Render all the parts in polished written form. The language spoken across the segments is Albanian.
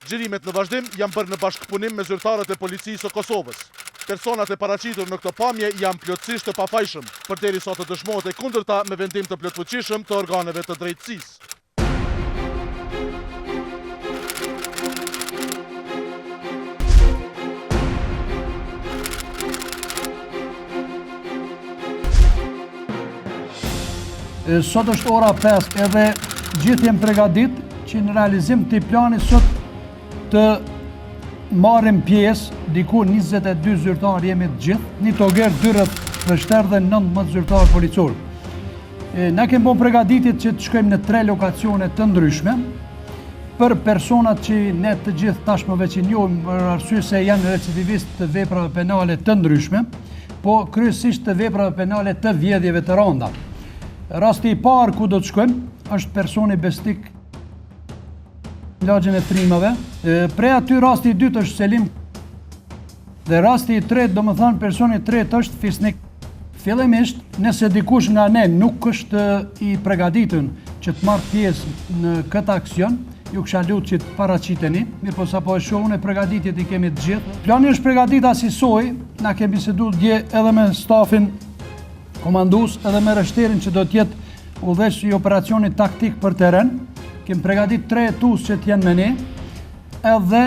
Xhirimet në vazhdim janë bërë në bashkëpunim me zyrtarët e policisë së Kosovës. Personat e paraqitur në këtë pamje janë plotësisht të pafajshëm, përderisa të dëshmohet e kundërta me vendim të plotfuqishëm të organeve të drejtësisë. Sot është ora 5 edhe gjithë jem pregadit që në realizim të planit sot të marrim pjesë, diku 22 zyrtarë jemi të gjithë, një toger 2 rrethshter dhe 19 zyrtarë policor. Na kemi bën përgatitit që të shkojmë në 3 lokacione të ndryshme për personat që ne të gjithë tashmë që njohim për arsye se janë recidivistë të veprave penale të ndryshme, po kryesisht të veprave penale të vjedhjeve të rënda. Rasti i parë ku do të shkojmë është personi besnik në lagjën e Trimave. Prej aty rasti i dytë është Selim dhe rasti i tretë, domethënë personi i tretë është Fisnik. Fillimisht, nëse dikush nga ne nuk është i përgatitur që të marrë pjesë në këtë aksion, ju kisha lutur që të paraqiteni, mirë po sapo e shohun e përgatitjet i kemi të gjithë. Plani është përgatit asisoj, na kemi biseduar dje edhe me stafin komandus edhe me rështerin që do tjetë udhëheqës i operacionit taktik për teren. Kem pregatit 3 hetues që t'jenë me ne, edhe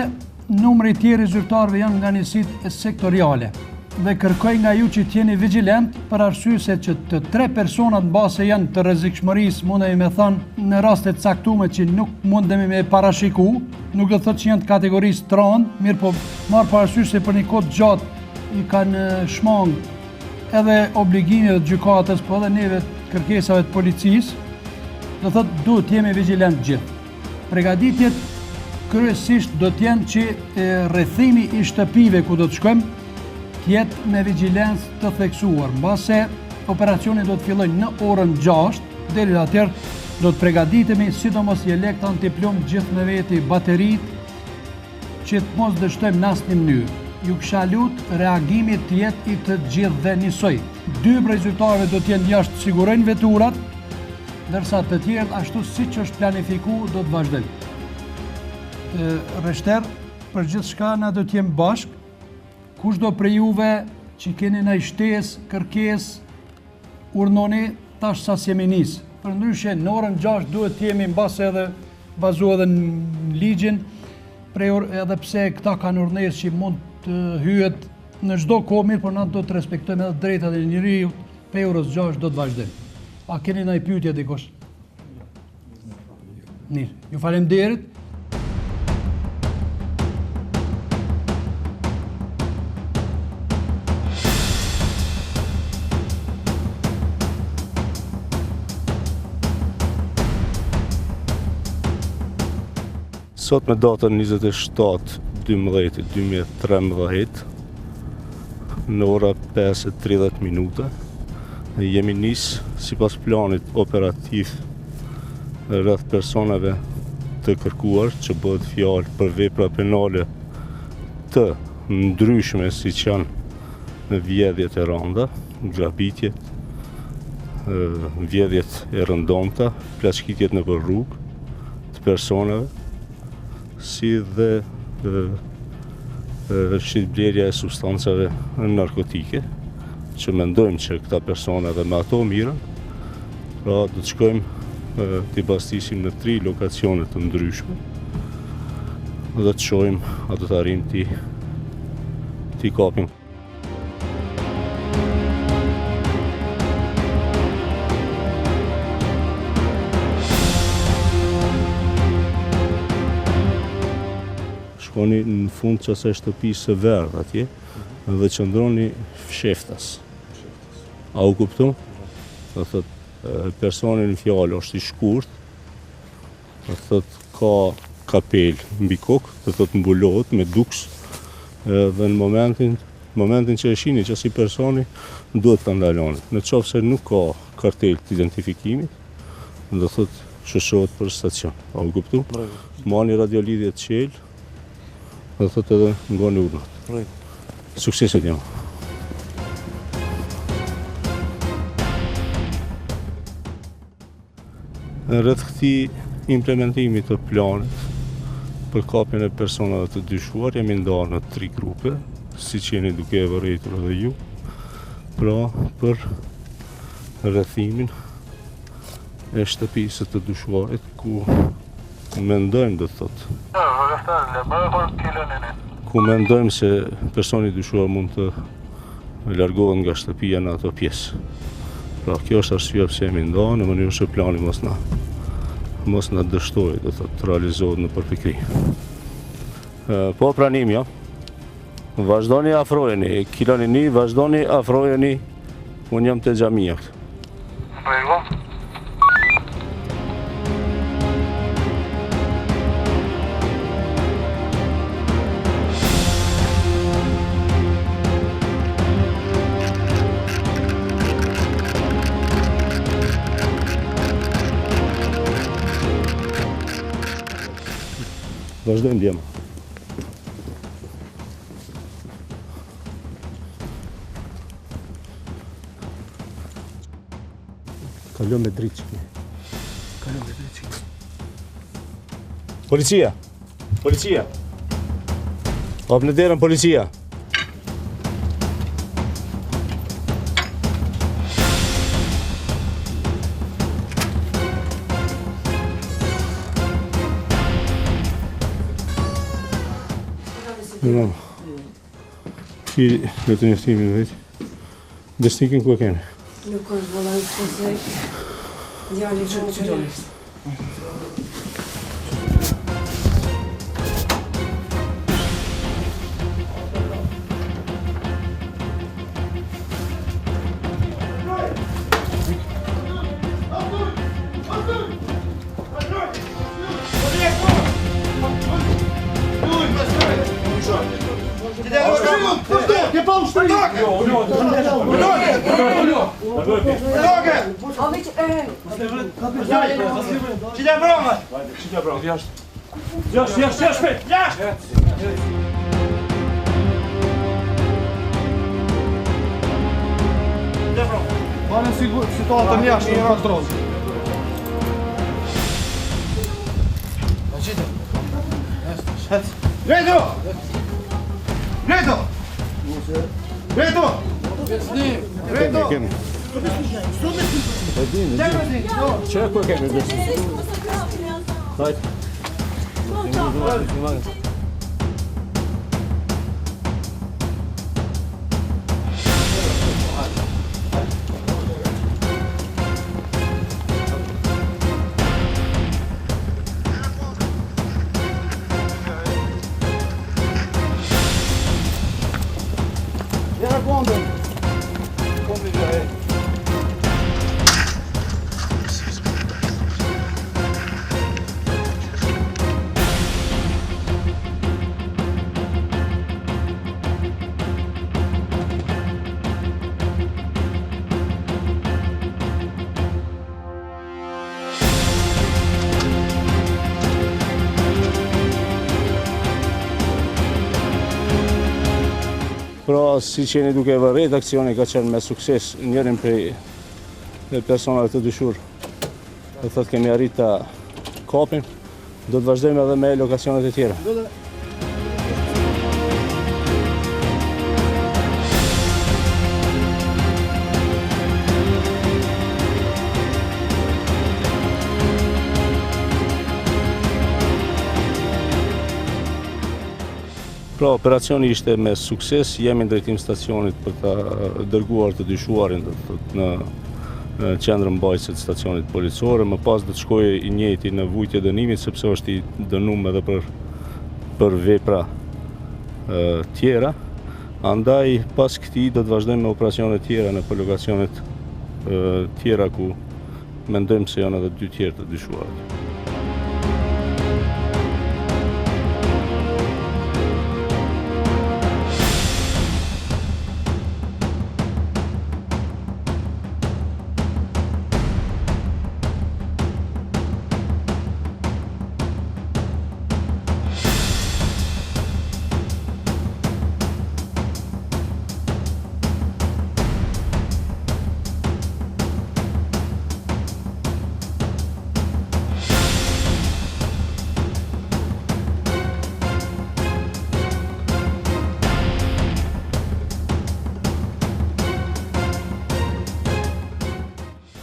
numri tjeri zyrtarëve janë nga njësit sektoriale. Dhe kërkoj nga ju që t'jeni vigilent për arsye se që të 3 personat në base janë të rrezikshmërisë, mundemi me thënë në rastet caktume që nuk mundemi me parashiku, nuk do thotë që janë të kategorisë të rëndë, mirë po marrë parasysh se për një kohë gjatë i kanë shmangë edhe obligimit të gjykatës, po edhe neve kërkesave të policisë, do thotë duhet të jemi vigilent gjithë. Përgatitjet kryesisht do të jenë që rrethimi i shtëpive ku do të shkojmë të jetë me vigjilencë të theksuar. Mbase operacioni do të fillojë në orën 6, deri atëherë do të përgatitemi sidomos i elekt antiplom gjithë me veti bateritë që të mos dështojmë në asnjë mënyrë. Ju kisha lutur reagimi të jetë i të gjithë dhe njësoj. 2 prej zyrtarëve do të jenë jashtë, sigurojnë veturat, ndërsa të tjerët ashtu siç është planifikuar do të vazhdojnë. Rreshter, për gjithçka na do të jemi bashkë. Kushdo prej juve që keni ndaj shtesë, kërkesë, urnoni tash sa jemi nisë. Përndryshe në orën 6 duhet të jemi mbase edhe bazuar edhe në ligjin, edhe pse këta kanë urdhënesë që mund të hyhet në çdo kohë, mirë, por na do të respektojmë edhe drejtat e njeriu, pe orës 6 do të vazhdojmë. A keni ndonjë pyetje dikush? Mirë, ju faleminderit. Sot me datën 27/12/2013 në ora 5:30 jemi nisë sipas planit operativ rreth personave të kërkuar që bëhet fjalë për vepra penale të ndryshme siç janë në vjedhjet e rënda, grabitjet, vjedhjet e rëndomta, plaçkitjet nëpër rrugë të personave, si dhe shitblerja e substancave narkotike, që mendojmë që këta persona dhe me ato mirën, pra do të shkojmë t'i bastisim në 3 lokacione të ndryshme, dhe të shohim a do të arrijmë t'i kapim. Shkoni në fund qasaj shtëpisë së verdh atje dhe qëndroni fsheftas. A u kupton? Do thotë personi në fjalë është i shkurt, do thotë ka kapel mbi kokë, do thotë mbulohet me duks dhe në momentin që e shihni që si personi duhet ta ndaloni. Në qoftë se nuk ka kartel të identifikimit, do thotë shoqërohet për stacion. A u kupton? Mani radiolidhje të qelë, dhe thotë edhe ngoni urnat. Sukseset jam. Rreth këtij implementimit të planit, Për kapjen e personave të dyshuar jemi ndarë në 3 grupe, si që jeni duke e vërejtur edhe ju, pra për rrethimin e shtëpisë të dyshuarit, ku mendojmë do të thotë. Ku mendojmë se personi dyshuar mund të largohet nga shtëpia në ato pjesë. Pra kjo është arsyeja pse jemi ndarë në mënyrë që plani mos na dështojë, do thotë, të realizohet në përpikri. Po pranim jo. Vazhdoni afrojeni, kiloni një, vazhdoni afrojeni, unë jam të xhamia këtu. Vazhdojmë djema. Kalon me dritë që Policia! Policia! Hap në derën, policia! No. Ki në të njëftimin vetë. Besnikin ku e kene? Nuk është vëllanë të se djali shumë që rejtë. Bane situatën jashtë në kontrol. Redo! Redo! Redo! Redo! Që ku e kemi besnikin? Hajde. Pra, si që jeni duke vërrejt, aksioni ka qenë me sukses. Njërin prej personave të dyshur, do thotë kemi arrit ta kapim, do të vazhdojmë edhe me lokacionet e tjera. Pra, operacioni ishte me sukses, jemi në drejtim stacionit për ta dërguar të dyshuarin në qendrën mbajtëse të stacionit policor. Më pas do të shkojë i njëjti në vujtje dënimit, sepse është i dënuar edhe për vepra tjera. Andaj pas këtij do të vazhdojmë me operacione tjera në lokacionet tjera ku mendojmë se janë edhe 2 tjerë të dyshuarit.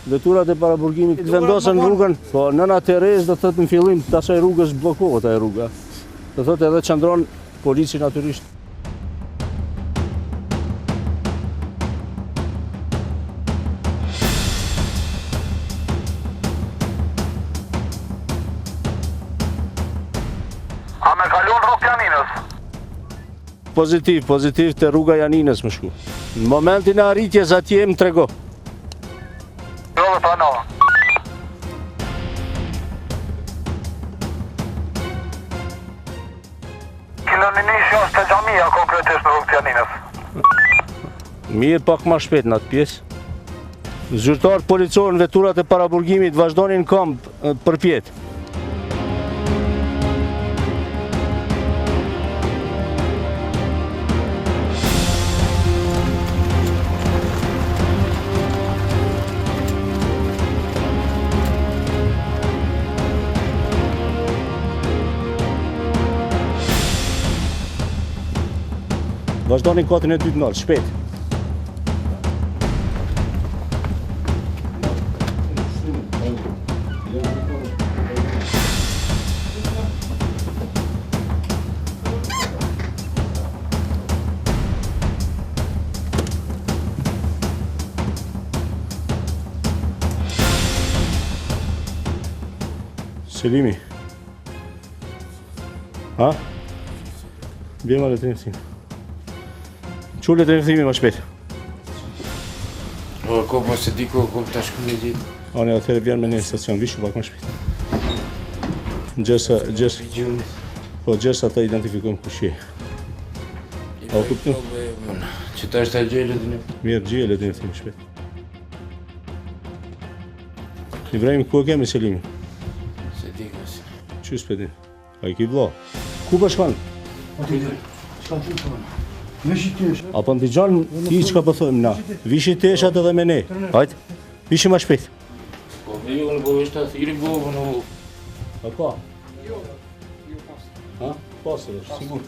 Veturat e paraburgimit vendosen rrugën, po nëna Terez do thotë në fillim të asaj rrugës bllokohet ajo rruga. Do thotë edhe çndron polici natyrisht. A me kalon rrugë Janinës? Pozitiv te rruga Janinës më shku. Në momentin e arritjes atje më trego. Jo, dhe no. Kiloninishi është të xhamia konkretisht në rrugë Janinës. Mirë pak ma shpejt në atë pjesë. Zyrtarët policorë në veturat e paraburgimit vazhdonin këmbë përpjet. Vazhdonin katin e 2 nalt, shpejt. Selimi. Ha? Bjema le të njësim. Qullet e rëthimi më shpet. O, ko po se di ko të shku një ditë. Ane, atëherë vjen me një stacion, vishu pak më shpet. Gjersa ta identifikojmë ku shje. A u kuptu? Që ta është ta gjellet një? Mirë, gjellet e rëthimi shpet. Ibrahim, ku e kemi Selimi? Se di kasi. Qy s'peti? A i ki vla? Ku për shkanë? Shka të të Vishitesh. Apo në digjon ti që ka pëthojmë na. Vishiteshat edhe me ne. Hajtë, vishim ma shpejt. Po, me ju në po është të thiri bovë në hu. A pa? Ha? Pasër është, sigur.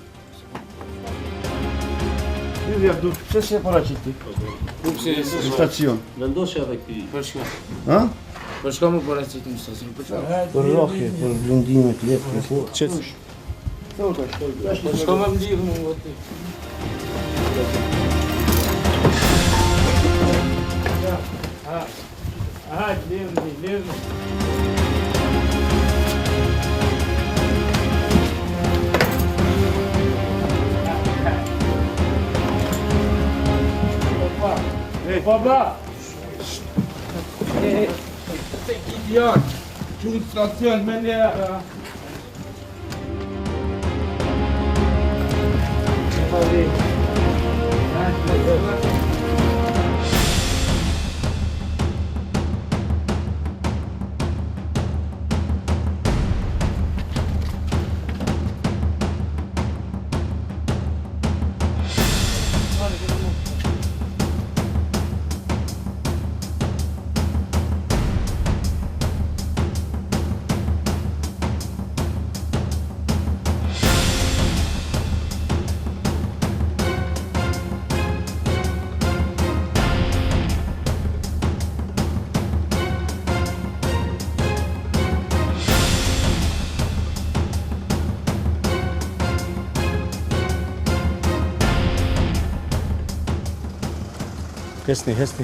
Lidhja, pse si e paraqiti? Po pse e Në stacion. Vendosja edhe këti. Për shka? Ha? Për shka mu paracitim në stacion? Për shka? Për rrohje, për blendimet, letë. Qëtë? Për shka me mdihë më ngoti? Hajde, levni. Baba! Te gidiyor. Çocuk stasyon beni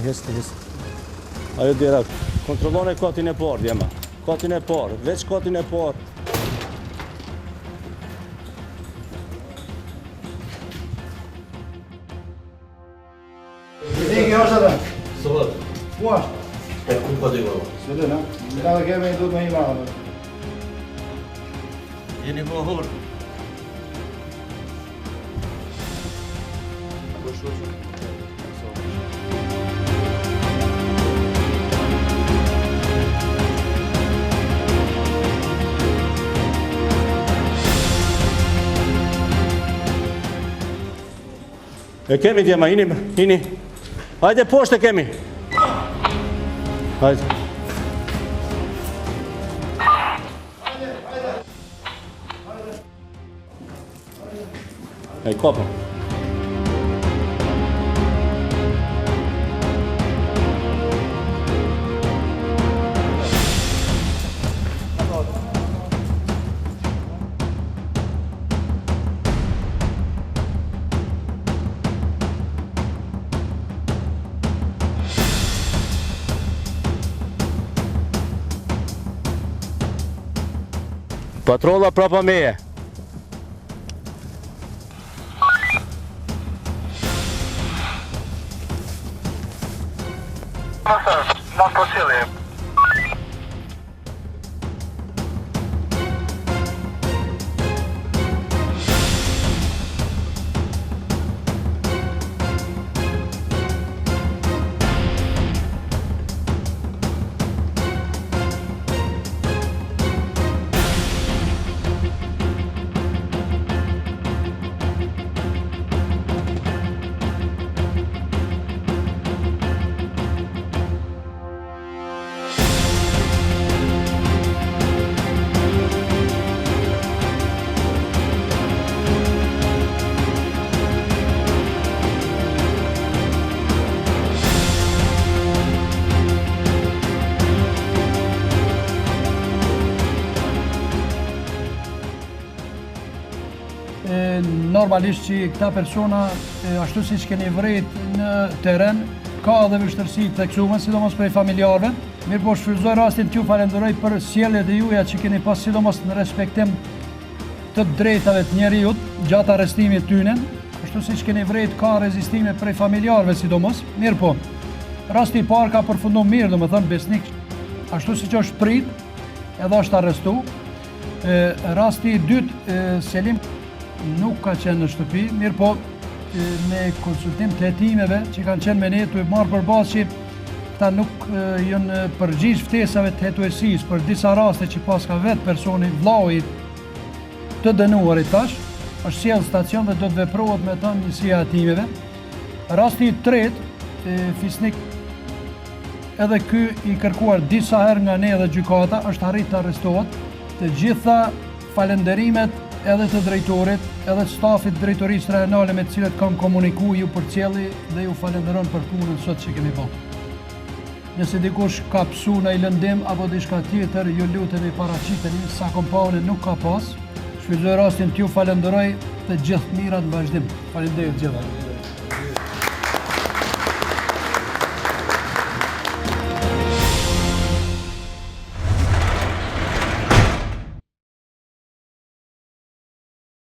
Hesni. Ajo direkt. Kontrollone katin e parë, djema. Katin e parë, veç katin e parë. Digi, është atë? Sot, Ku është? e ku po di valla. Së dhe, na? Nga dhe kemi du të me imanë. Jeni mohor. E kemi djema, hini. Hajde poshtë e kemi. Hajde. Hajde, kopa. Patrolla prapa meje. Mos po cilë. Normalisht që këta persona, ashtu si që keni vrejt në teren, ka edhe vështërsi të teksume, sidomos prej familjarve. Mirë po shfrytëzoj rastin t'ju falenderoj për sjelljet e juaja që keni pas sidomos në respektim të drejtave të njeriut gjatë arrestimit tyne. Ashtu si që keni vrejt ka rezistime prej familjarve sidomos. Mirë po, rasti i parë ka përfundu mirë, do me thënë besnik, ashtu si që është prit, edhe është arrestu. Rasti i dytë, Selim nuk ka qenë në shtëpi, mirë po me konsultim të hetimeve që kanë qenë me ne, të e marë për basë që ta nuk jënë përgjish ftesave të hetuesis për disa raste që pas ka vetë personi vllai të dënuarit tash, është sjellë stacion dhe do të veprohet me ta njësia hetimeve. Rasti i tretë, fisnik edhe ky i kërkuar disa herë nga ne dhe gjykata, është arrit të arrestohet. Të gjitha falenderimet edhe të drejtorit, edhe të stafit drejtorisë rajonale me të cilët kam komuniku ju përcjelli dhe ju falenderon për punën sot që keni bërë. Nëse dikush ka psu në i lëndim apo diçka tjetër, ju lutemi paraqiteni, sa kompaune nuk ka pas. Shfrytëzoj rastin t'ju falenderoj të gjithë mirat në vazhdim. Faleminderit gjithë.